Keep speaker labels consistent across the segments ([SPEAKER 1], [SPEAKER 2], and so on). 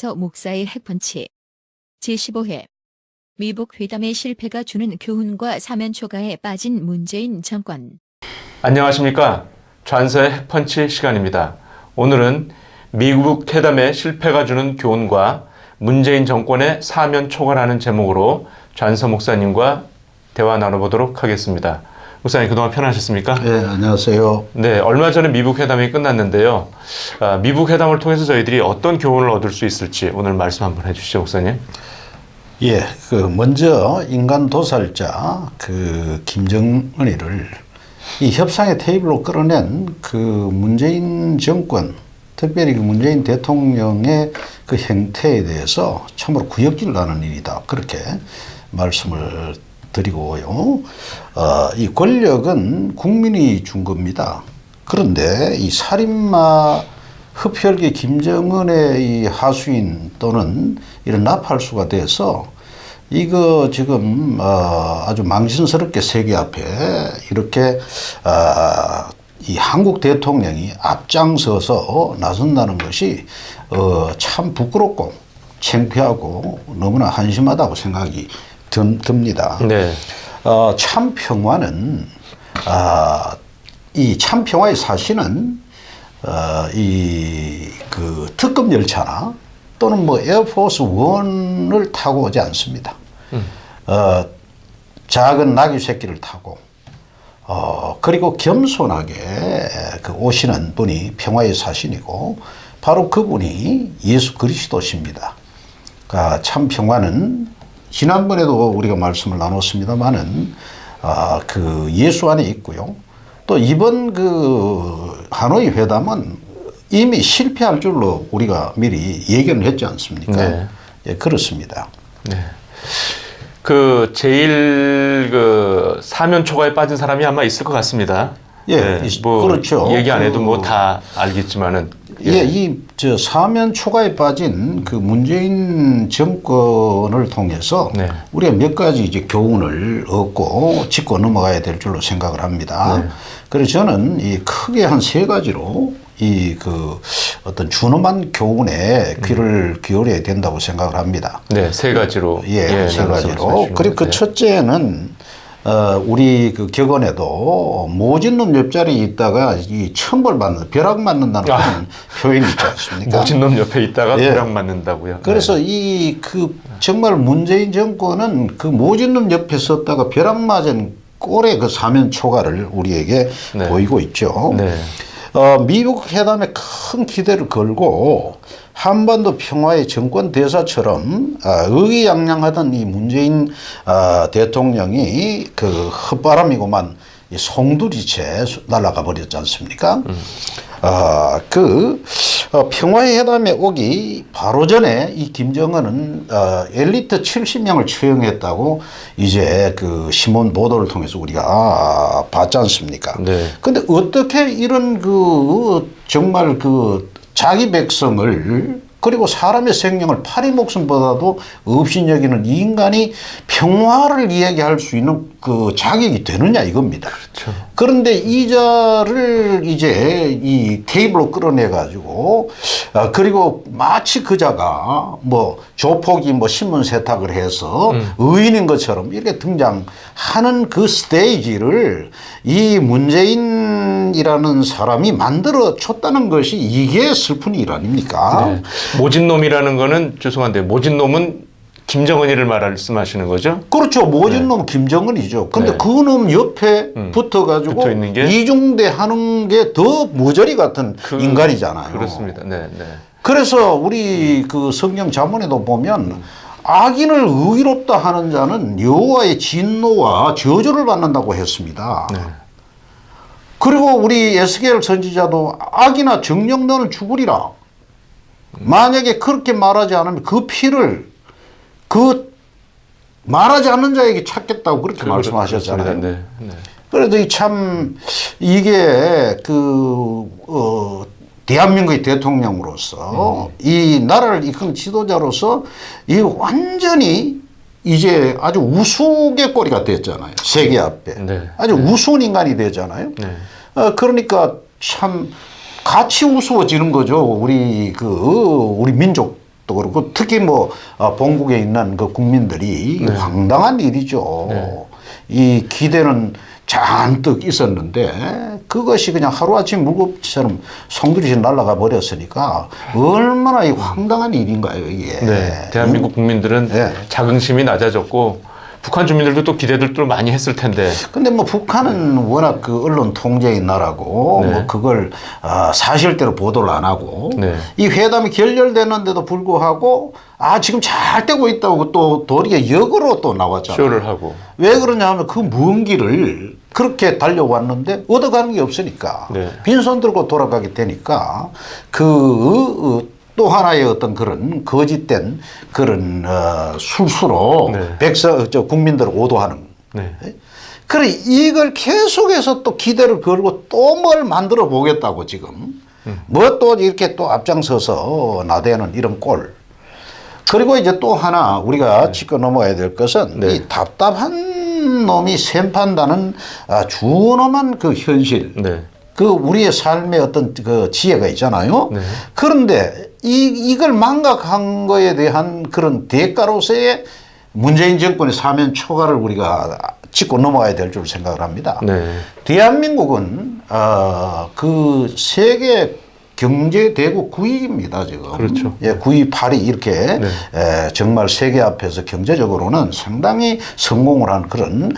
[SPEAKER 1] 전서 목사의 핵펀치 제15회 미북 회담의 실패가 주는 교훈과 사면 초가에 빠진 문재인 정권.
[SPEAKER 2] 안녕하십니까. 전서의 핵펀치 시간입니다. 오늘은 미국 회담의 실패가 주는 교훈과 문재인 정권의 사면 초과라는 제목으로 전서 목사님과 대화 나눠보도록 하겠습니다. 목사님, 그동안 편하셨습니까?
[SPEAKER 3] 네, 안녕하세요.
[SPEAKER 2] 네, 얼마 전에 미국 회담이 끝났는데요. 미국 회담을 통해서 저희들이 어떤 교훈을 얻을 수 있을지 오늘 말씀 한번 해주시죠, 목사님.
[SPEAKER 3] 예, 먼저 인간 도살자 김정은이를 이 협상의 테이블로 끌어낸 문재인 정권, 특별히 문재인 대통령의 행태에 대해서 참으로 구역질 나는 일이다. 그렇게 말씀을 드리고요. 이 권력은 국민이 준 겁니다. 그런데 이 살인마 흡혈귀 김정은의 이 하수인 또는 이런 나팔수가 돼서 이거 지금 아주 망신스럽게 세계 앞에 이렇게 이 한국 대통령이 앞장서서 나선다는 것이 참 부끄럽고 창피하고 너무나 한심하다고 생각이 듭니다.
[SPEAKER 2] 네.
[SPEAKER 3] 참 평화는 이 참 평화의 사실은 특급 열차나 또는 에어포스 1을 타고 오지 않습니다. 작은 나귀 새끼를 타고 그리고 겸손하게 오시는 분이 평화의 사신이고 바로 그분이 예수 그리스도십니다. 참 평화는 지난번에도 우리가 말씀을 나눴습니다만은 예수 안에 있고요. 또 이번 하노이 회담은 이미 실패할 줄로 우리가 미리 예견을 했지 않습니까?
[SPEAKER 2] 네.
[SPEAKER 3] 예, 그렇습니다.
[SPEAKER 2] 네. 제일 사면 초과에 빠진 사람이 아마 있을 것 같습니다.
[SPEAKER 3] 예,
[SPEAKER 2] 네,
[SPEAKER 3] 그렇죠.
[SPEAKER 2] 얘기 안 해도 다 알겠지만은.
[SPEAKER 3] 예, 사면 초과에 빠진 문재인 정권을 통해서
[SPEAKER 2] 네.
[SPEAKER 3] 우리가 몇 가지 이제 교훈을 얻고 짚고 넘어가야 될 줄로 생각을 합니다.
[SPEAKER 2] 네.
[SPEAKER 3] 그래서 저는 크게 한 세 가지로 어떤 준엄한 교훈에 귀를 기울여야 된다고 생각을 합니다.
[SPEAKER 2] 네, 세 가지로.
[SPEAKER 3] 예, 세 가지로. 그리고 첫째는 우리 격언에도 모진 놈 옆자리에 있다가 이 천벌 받는, 벼락 맞는다는 그런 표현이 있지 않습니까?
[SPEAKER 2] 모진 놈 옆에 있다가
[SPEAKER 3] 예.
[SPEAKER 2] 벼락 맞는다고요.
[SPEAKER 3] 그래서
[SPEAKER 2] 네.
[SPEAKER 3] 정말 문재인 정권은 모진 놈 옆에 섰다가 벼락 맞은 꼴의 사면 초과를 우리에게
[SPEAKER 2] 네.
[SPEAKER 3] 보이고 있죠.
[SPEAKER 2] 네.
[SPEAKER 3] 미국 회담에 큰 기대를 걸고 한반도 평화의 정권 대사처럼 의기양양하던 이 문재인 대통령이 헛바람이고만 송두리째 날아가 버렸지 않습니까? 평화의 회담에 오기 바로 전에 이 김정은은 엘리트 70명을 처형했다고 이제 신문 보도를 통해서 우리가 봤지 않습니까?
[SPEAKER 2] 네.
[SPEAKER 3] 근데 어떻게 이런 정말 자기 백성을 그리고 사람의 생명을 파리 목숨보다도 없인 여기는 이 인간이 평화를 이야기할 수 있는 자격이 되느냐 이겁니다.
[SPEAKER 2] 그렇죠.
[SPEAKER 3] 그런데 이자를 이제 이 테이블로 끌어내 가지고 그리고 마치 그자가 조폭이 신문 세탁을 해서 의인인 것처럼 이렇게 등장하는 스테이지를 이 문재인이라는 사람이 만들어 줬다는 것이 이게 슬픈 일 아닙니까?
[SPEAKER 2] 네. 모진 놈이라는 거는 죄송한데 모진 놈은 김정은이를 말씀하시는 거죠?
[SPEAKER 3] 그렇죠. 모진 놈 김정은이죠. 근데
[SPEAKER 2] 네.
[SPEAKER 3] 그 놈 옆에 붙어가지고
[SPEAKER 2] 붙어 있는 게?
[SPEAKER 3] 이중대 하는 게 더 모조리 같은 인간이잖아요.
[SPEAKER 2] 그렇습니다. 네, 네.
[SPEAKER 3] 그래서 우리 성경 자문에도 보면 악인을 의롭다 하는 자는 여호와의 진노와 저주를 받는다고 했습니다.
[SPEAKER 2] 네.
[SPEAKER 3] 그리고 우리 에스겔 선지자도 악이나 정령 너는 죽으리라. 만약에 그렇게 말하지 않으면 그 피를 말하지 않는 자에게 찾겠다고 그렇게 말씀하셨잖아요.
[SPEAKER 2] 네, 네.
[SPEAKER 3] 그래도 이게 대한민국의 대통령으로서 이 나라를 이끈 지도자로서 이 완전히 이제 아주 우스개 꼬리가 됐잖아요. 세계 앞에.
[SPEAKER 2] 네.
[SPEAKER 3] 아주 우스운 인간이 되잖아요.
[SPEAKER 2] 네.
[SPEAKER 3] 그러니까 참 같이 우스워지는 거죠. 우리 민족도 것도 그렇고 특히 뭐 본국에 있는 그 국민들이
[SPEAKER 2] 네.
[SPEAKER 3] 황당한 일이죠.
[SPEAKER 2] 네.
[SPEAKER 3] 이 기대는 잔뜩 있었는데 그것이 그냥 하루아침 물고기처럼 송두리째 날아가 버렸으니까 얼마나 이 황당한 일인가요, 이게.
[SPEAKER 2] 네, 대한민국 국민들은
[SPEAKER 3] 네.
[SPEAKER 2] 자긍심이 낮아졌고 북한 주민들도 또 기대들도 많이 했을 텐데.
[SPEAKER 3] 근데 뭐 북한은 워낙 그 언론 통제의 나라고
[SPEAKER 2] 네.
[SPEAKER 3] 뭐 그걸 사실대로 보도를 안 하고
[SPEAKER 2] 네.
[SPEAKER 3] 이 회담이 결렬됐는데도 불구하고 지금 잘 되고 있다고 또 도리어 역으로 또 나왔잖아요.
[SPEAKER 2] 쇼를 하고.
[SPEAKER 3] 왜 그러냐 하면 그 먼 길을 그렇게 달려왔는데 얻어가는 게 없으니까
[SPEAKER 2] 네.
[SPEAKER 3] 빈손 들고 돌아가게 되니까 또 하나의 어떤 그런 거짓된 그런 술수로
[SPEAKER 2] 네.
[SPEAKER 3] 국민들을 오도하는.
[SPEAKER 2] 네.
[SPEAKER 3] 그래 이걸 계속해서 또 기대를 걸고 또 뭘 만들어 보겠다고 지금 뭐 또 이렇게 또 앞장서서 나대는 이런 꼴. 그리고 이제 또 하나 우리가 짚고 넘어가야 될 것은
[SPEAKER 2] 네.
[SPEAKER 3] 이 답답한 놈이 샘판다는 준엄한 그 현실.
[SPEAKER 2] 네.
[SPEAKER 3] 그 우리의 삶의 어떤 그 지혜가 있잖아요.
[SPEAKER 2] 네.
[SPEAKER 3] 그런데 이걸 망각한 거에 대한 그런 대가로서의 문재인 정권의 사면 초과를 우리가 짚고 넘어가야 될 줄 생각을 합니다.
[SPEAKER 2] 네.
[SPEAKER 3] 대한민국은 그 세계 경제 대국 9위입니다 지금.
[SPEAKER 2] 그렇죠.
[SPEAKER 3] 예, 9위, 8위 이렇게
[SPEAKER 2] 네.
[SPEAKER 3] 정말 세계 앞에서 경제적으로는 상당히 성공을 한 그런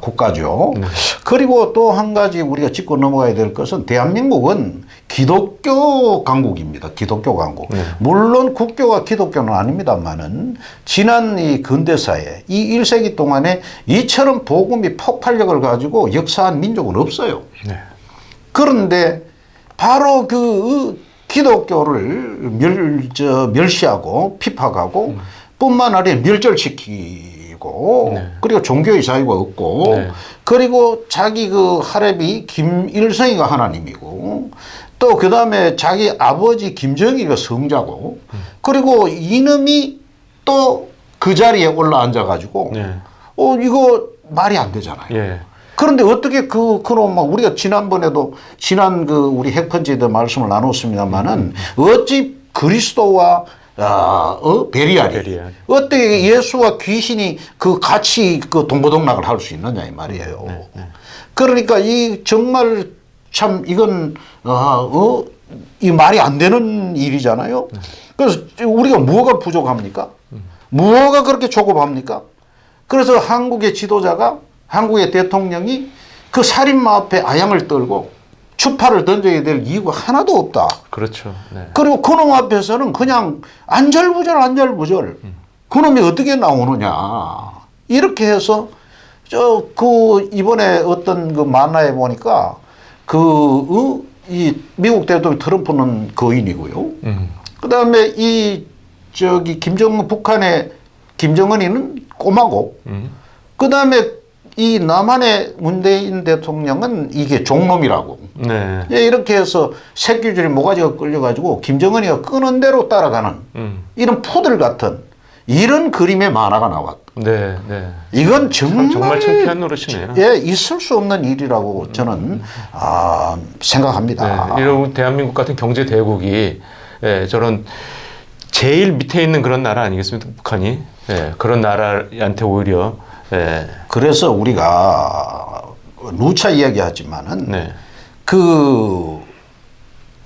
[SPEAKER 3] 국가죠.
[SPEAKER 2] 네.
[SPEAKER 3] 그리고 또 한 가지 우리가 짚고 넘어가야 될 것은 대한민국은 기독교 강국입니다. 기독교 강국.
[SPEAKER 2] 네.
[SPEAKER 3] 물론 국교가 기독교는 아닙니다만은 지난 이 근대사에 이 1세기 동안에 이처럼 복음이 폭발력을 가지고 역사한 민족은 없어요.
[SPEAKER 2] 네.
[SPEAKER 3] 그런데 바로 그 기독교를 멸시하고 핍박하고 뿐만 아니라 멸절시키고
[SPEAKER 2] 네.
[SPEAKER 3] 그리고 종교의 자유가 없고
[SPEAKER 2] 네.
[SPEAKER 3] 그리고 자기 그 할애비 김일성이가 하나님이고 또 그 다음에 자기 아버지 김정일이가 성자고 그리고 이놈이 또 그 자리에 올라앉아 가지고
[SPEAKER 2] 네.
[SPEAKER 3] 이거 말이 안 되잖아요.
[SPEAKER 2] 예.
[SPEAKER 3] 그런데 어떻게 그럼 우리가 지난번에도 우리 핵펀치 때 말씀을 나눴습니다만은 어찌 그리스도와 베리알이 어떻게 예수와 귀신이 같이 동고동락을 할 수 있느냐 이 말이에요.
[SPEAKER 2] 네, 네.
[SPEAKER 3] 그러니까 이 정말 참 이건 이 말이 안 되는 일이잖아요. 그래서 우리가 뭐가 부족합니까? 뭐가 그렇게 조급합니까? 그래서 한국의 지도자가 한국의 대통령이 그 살인마 앞에 아양을 떨고 추파를 던져야 될 이유가 하나도 없다.
[SPEAKER 2] 그렇죠. 네.
[SPEAKER 3] 그리고 그놈 앞에서는 그냥 안절부절. 그놈이 어떻게 나오느냐. 이렇게 해서 이번에 어떤 그 만화에 보니까 이 미국 대통령 트럼프는 거인이고요. 그 다음에 북한의 김정은이는 꼬마고, 그 다음에 이 남한의 문재인 대통령은 이게 종놈이라고.
[SPEAKER 2] 네.
[SPEAKER 3] 이렇게 해서 새끼줄이 모가지가 끌려가지고 김정은이가 끄는 대로 따라가는 이런 푸들 같은 이런 그림의 만화가 나왔다.
[SPEAKER 2] 네, 네.
[SPEAKER 3] 이건 정말
[SPEAKER 2] 창피한 노릇이네요.
[SPEAKER 3] 예, 있을 수 없는 일이라고 저는 생각합니다.
[SPEAKER 2] 네, 이런 대한민국 같은 경제 대국이 저런 제일 밑에 있는 그런 나라 아니겠습니까? 북한이. 그런 나라한테 오히려.
[SPEAKER 3] 그래서 우리가 누차 이야기하지만은
[SPEAKER 2] 네.
[SPEAKER 3] 그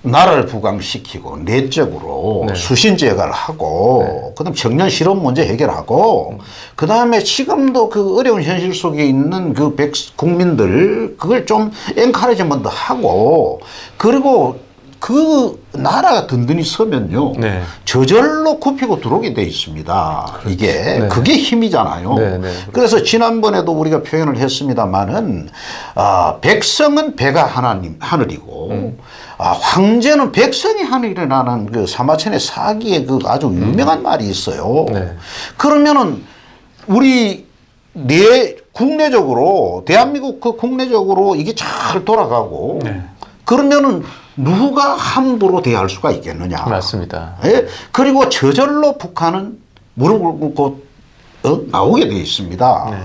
[SPEAKER 3] 나라를 부강시키고 내적으로
[SPEAKER 2] 네.
[SPEAKER 3] 수신제가를 하고 그다음 청년 실업 문제 해결하고 그다음에 지금도 그 어려운 현실 속에 있는 그 국민들 그걸 좀 엔커리지먼트 하고 그리고 그 나라가 든든히 서면요.
[SPEAKER 2] 네.
[SPEAKER 3] 저절로 굽히고 들어오게 돼 있습니다.
[SPEAKER 2] 그렇죠.
[SPEAKER 3] 이게
[SPEAKER 2] 네.
[SPEAKER 3] 그게 힘이잖아요.
[SPEAKER 2] 네, 네.
[SPEAKER 3] 그래서 지난번에도 우리가 표현을 했습니다만은 백성은 배가 하늘이고 황제는 백성이 하늘이라는 그 사마천의 사기의 그 아주 유명한 말이 있어요.
[SPEAKER 2] 네.
[SPEAKER 3] 그러면은 우리 국내적으로 대한민국 국내적으로 이게 잘 돌아가고
[SPEAKER 2] 네.
[SPEAKER 3] 그러면은 누가 함부로 대할 수가 있겠느냐.
[SPEAKER 2] 맞습니다.
[SPEAKER 3] 예? 그리고 저절로 북한은 무릎을 꿇고 나오게 돼 있습니다.
[SPEAKER 2] 네.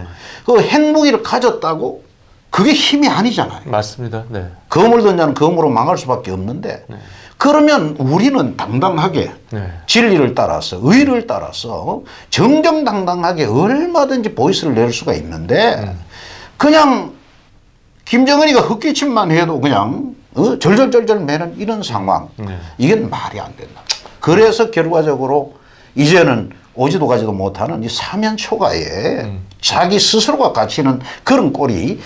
[SPEAKER 3] 그 핵무기를 가졌다고 그게 힘이 아니잖아요.
[SPEAKER 2] 맞습니다. 네.
[SPEAKER 3] 검을 든 자는 검으로 망할 수밖에 없는데 그러면 우리는 당당하게
[SPEAKER 2] 네.
[SPEAKER 3] 진리를 따라서 의를 따라서 정정당당하게 얼마든지 보이스를 낼 수가 있는데 그냥 김정은이가 헛기침만 해도 그냥 절절절절 매는 이런 상황 이건 말이 안 된다. 그래서 결과적으로 이제는 오지도 가지도 못하는 이 사면 초과에 자기 스스로가 갇히는 그런 꼴이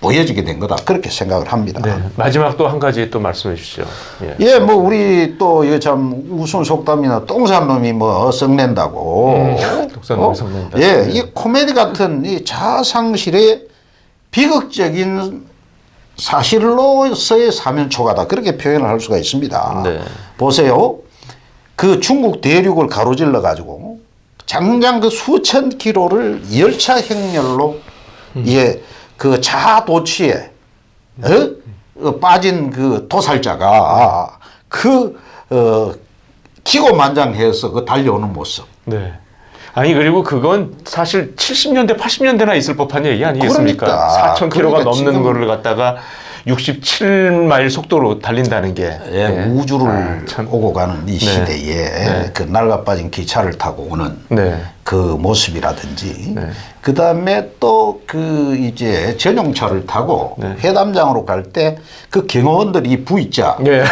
[SPEAKER 3] 보여지게 된 거다. 그렇게 생각을 합니다.
[SPEAKER 2] 네. 마지막 또 한 가지 또 말씀해 주시죠. 예.
[SPEAKER 3] 예, 뭐 우리 또 이거 참 우스운 속담이나 똥산 놈이 뭐 썩낸다고.
[SPEAKER 2] 똥산 놈이 썩낸다.
[SPEAKER 3] 예,
[SPEAKER 2] 네.
[SPEAKER 3] 이 코미디 같은 이 자아상실의 비극적인 사실로서의 사면 초과다. 그렇게 표현을 할 수가 있습니다.
[SPEAKER 2] 네.
[SPEAKER 3] 보세요. 그 중국 대륙을 가로질러 가지고 장장 그 수천 킬로를 열차 행렬로 예, 그 자아도취에 빠진 그 도살자가 기고만장해서 그 달려오는 모습.
[SPEAKER 2] 네. 아니 그리고 그건 사실 70년대 80년대나 있을 법한 얘기 아니겠습니까?
[SPEAKER 3] 그러니까.
[SPEAKER 2] 4,000km가
[SPEAKER 3] 그러니까
[SPEAKER 2] 넘는
[SPEAKER 3] 지금
[SPEAKER 2] 거를 갖다가 67마일 속도로 달린다는 게
[SPEAKER 3] 예, 우주를
[SPEAKER 2] 참.
[SPEAKER 3] 오고 가는 이
[SPEAKER 2] 네.
[SPEAKER 3] 시대에
[SPEAKER 2] 네.
[SPEAKER 3] 그 낡아빠진 기차를 타고 오는
[SPEAKER 2] 네.
[SPEAKER 3] 그 모습이라든지
[SPEAKER 2] 네.
[SPEAKER 3] 그 다음에 또 그 이제 전용차를 타고
[SPEAKER 2] 네.
[SPEAKER 3] 회담장으로 갈 때 그 경호원들이 V자
[SPEAKER 2] 네.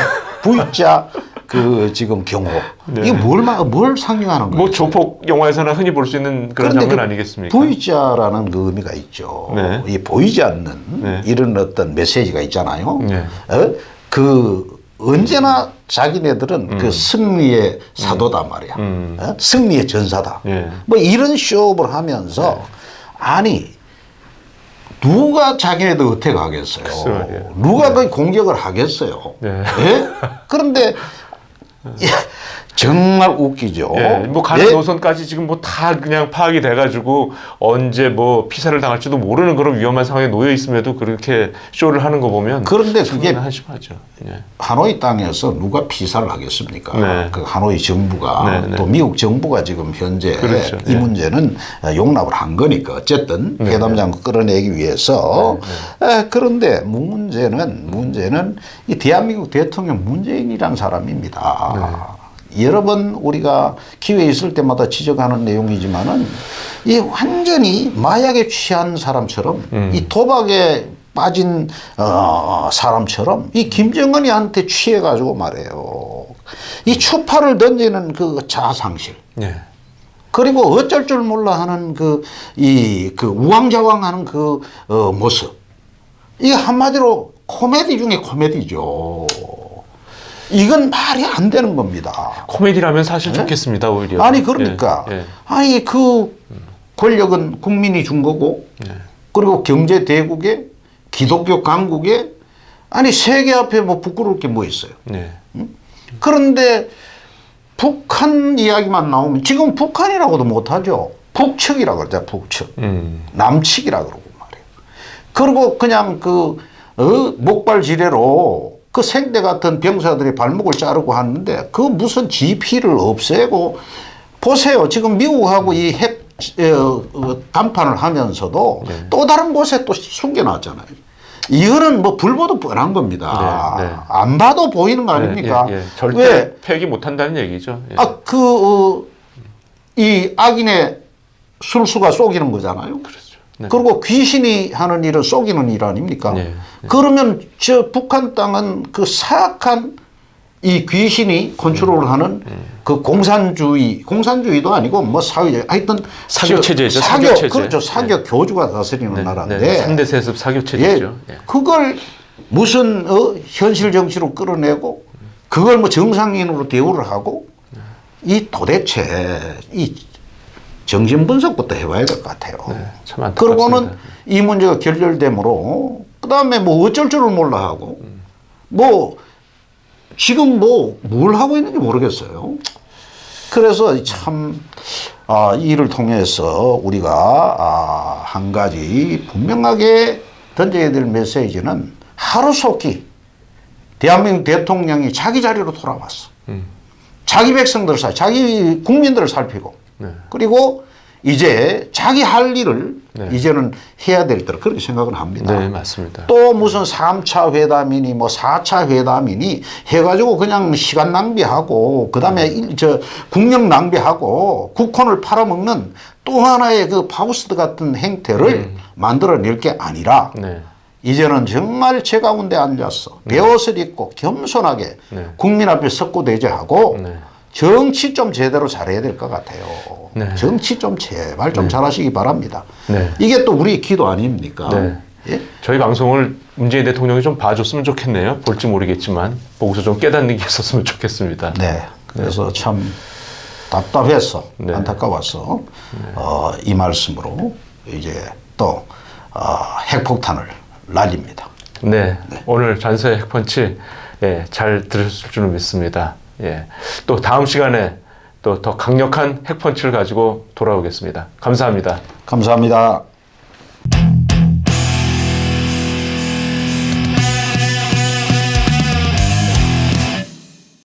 [SPEAKER 3] V자 그 지금 경호
[SPEAKER 2] 네.
[SPEAKER 3] 이게 뭘 상징하는 거예요?
[SPEAKER 2] 뭐 조폭 영화에서나 흔히 볼 수 있는 그런
[SPEAKER 3] 그런데
[SPEAKER 2] 장면
[SPEAKER 3] 그
[SPEAKER 2] 아니겠습니까?
[SPEAKER 3] V자라는 그 의미가 있죠.
[SPEAKER 2] 네.
[SPEAKER 3] 이 보이지 않는
[SPEAKER 2] 네.
[SPEAKER 3] 이런 어떤 메시지가 있잖아요.
[SPEAKER 2] 네.
[SPEAKER 3] 그 언제나 자기네들은 그 승리의 사도다 말이야. 승리의 전사다.
[SPEAKER 2] 네.
[SPEAKER 3] 뭐 이런 쇼업을 하면서 아니 누가 자기네들 어떻게 하겠어요?
[SPEAKER 2] 글쎄 말이에요.
[SPEAKER 3] 누가 그 공격을 하겠어요?
[SPEAKER 2] 네.
[SPEAKER 3] 예? 그런데 정말 웃기죠.
[SPEAKER 2] 예, 뭐 가는
[SPEAKER 3] 예?
[SPEAKER 2] 노선까지 지금 뭐 다 그냥 파악이 돼가지고 언제 뭐 피살을 당할지도 모르는 그런 위험한 상황에 놓여 있음에도 그렇게 쇼를 하는 거 보면
[SPEAKER 3] 그런데 그게
[SPEAKER 2] 한심하죠. 예.
[SPEAKER 3] 하노이 땅에서 누가 피살을 하겠습니까?
[SPEAKER 2] 네.
[SPEAKER 3] 그 하노이 정부가
[SPEAKER 2] 네, 네.
[SPEAKER 3] 또 미국 정부가 지금 현재
[SPEAKER 2] 그렇죠.
[SPEAKER 3] 이
[SPEAKER 2] 네.
[SPEAKER 3] 문제는 용납을 한 거니까 어쨌든
[SPEAKER 2] 네,
[SPEAKER 3] 회담장 끌어내기 위해서 그런데 문제는 이 대한민국 대통령 문재인이란 사람입니다. 여러 번 우리가 기회 있을 때마다 지적하는 내용이지만은 이 완전히 마약에 취한 사람처럼 이 도박에 빠진 사람처럼 이 김정은이한테 취해가지고 말해요. 이 추파를 던지는 그 자아상실.
[SPEAKER 2] 예.
[SPEAKER 3] 그리고 어쩔 줄 몰라 하는 그 우왕좌왕하는 그 모습. 이게 한마디로 코미디 중에 코미디죠. 이건 말이 안 되는 겁니다.
[SPEAKER 2] 코미디라면 사실 좋겠습니다 오히려.
[SPEAKER 3] 아니 그러니까
[SPEAKER 2] 예. 예.
[SPEAKER 3] 아니 그 권력은 국민이 준 거고
[SPEAKER 2] 예.
[SPEAKER 3] 그리고 경제 대국에 기독교 강국에 아니 세계 앞에 뭐 부끄러울 게 뭐 있어요.
[SPEAKER 2] 예.
[SPEAKER 3] 그런데 북한 이야기만 나오면 지금 북한이라고도 못하죠. 북측이라고 그러죠. 북측. 남측이라고 그러고 말이에요. 그리고 그냥 그 목발 지뢰로 그 생대 같은 병사들의 발목을 자르고 하는데 그 무슨 GP를 없애고 보세요. 지금 미국하고 이 핵談판을 하면서도 또 다른 곳에 또 숨겨놨잖아요. 이거는 뭐 불보도 뻔한 겁니다.
[SPEAKER 2] 네, 네.
[SPEAKER 3] 안 봐도 보이는 거 아닙니까?
[SPEAKER 2] 예, 예. 절대
[SPEAKER 3] 왜?
[SPEAKER 2] 폐기 못한다는 얘기죠. 예.
[SPEAKER 3] 이 악인의 술수가 속이는 거잖아요.
[SPEAKER 2] 그렇죠. 네.
[SPEAKER 3] 그리고 귀신이 하는 일은 속이는 일 아닙니까?
[SPEAKER 2] 네, 네.
[SPEAKER 3] 그러면 저 북한 땅은 그 사악한 이 귀신이 컨트롤을 하는 그 공산주의도 아니고 뭐 사회 하여튼
[SPEAKER 2] 사교 체제죠.
[SPEAKER 3] 사교
[SPEAKER 2] 사교 체제.
[SPEAKER 3] 그렇죠. 사교 교주가 다스리는 나라인데
[SPEAKER 2] 네. 3대 세습 사교 체제죠.
[SPEAKER 3] 예, 그걸 무슨 현실 정치로 끌어내고 그걸 뭐 정상인으로 대우를 하고 이 도대체 이 정신 분석부터 해봐야 될 것 같아요.
[SPEAKER 2] 네, 참 안타깝습니다.
[SPEAKER 3] 그러고는 이 문제가 결렬되므로 그다음에 뭐 어쩔 줄을 몰라 하고 뭐 지금 뭐 뭘 하고 있는지 모르겠어요. 그래서 참 이 일을 통해서 우리가 한 가지 분명하게 던져야 될 메시지는 하루속히 대한민국 대통령이 자기 자리로 돌아왔어. 자기 백성들을 자기 국민들을 살피고
[SPEAKER 2] 네.
[SPEAKER 3] 그리고 이제 자기 할 일을
[SPEAKER 2] 네.
[SPEAKER 3] 이제는 해야 될 때라 그렇게 생각을 합니다.
[SPEAKER 2] 네, 맞습니다.
[SPEAKER 3] 또 무슨 3차 회담이니 뭐 4차 회담이니 해가지고 그냥 시간 낭비하고 그다음에 국력 낭비하고 국혼을 팔아먹는 또 하나의 그 파우스트 같은 행태를 만들어낼 게 아니라
[SPEAKER 2] 네.
[SPEAKER 3] 이제는 정말 제 가운데 앉아서 배옷을 입고 겸손하게
[SPEAKER 2] 네.
[SPEAKER 3] 국민 앞에 석고대죄하고
[SPEAKER 2] 네.
[SPEAKER 3] 정치 좀 제대로 잘해야 될 것 같아요.
[SPEAKER 2] 네.
[SPEAKER 3] 정치 좀 제발 좀 잘하시기 바랍니다.
[SPEAKER 2] 네.
[SPEAKER 3] 이게 또 우리 기도 아닙니까?
[SPEAKER 2] 네.
[SPEAKER 3] 예?
[SPEAKER 2] 저희 방송을 문재인 대통령이 좀 봐줬으면 좋겠네요. 볼지 모르겠지만 보고서 좀 깨닫는 게 있었으면 좋겠습니다.
[SPEAKER 3] 네. 그래서 참 답답해서
[SPEAKER 2] 네.
[SPEAKER 3] 안타까워서 이 말씀으로 이제 또 핵폭탄을 날립니다.
[SPEAKER 2] 네. 오늘 잔서의 핵펀치 잘 들으실 줄은 믿습니다. 또 다음 시간에 또 더 강력한 핵펀치를 가지고 돌아오겠습니다. 감사합니다.
[SPEAKER 3] 감사합니다.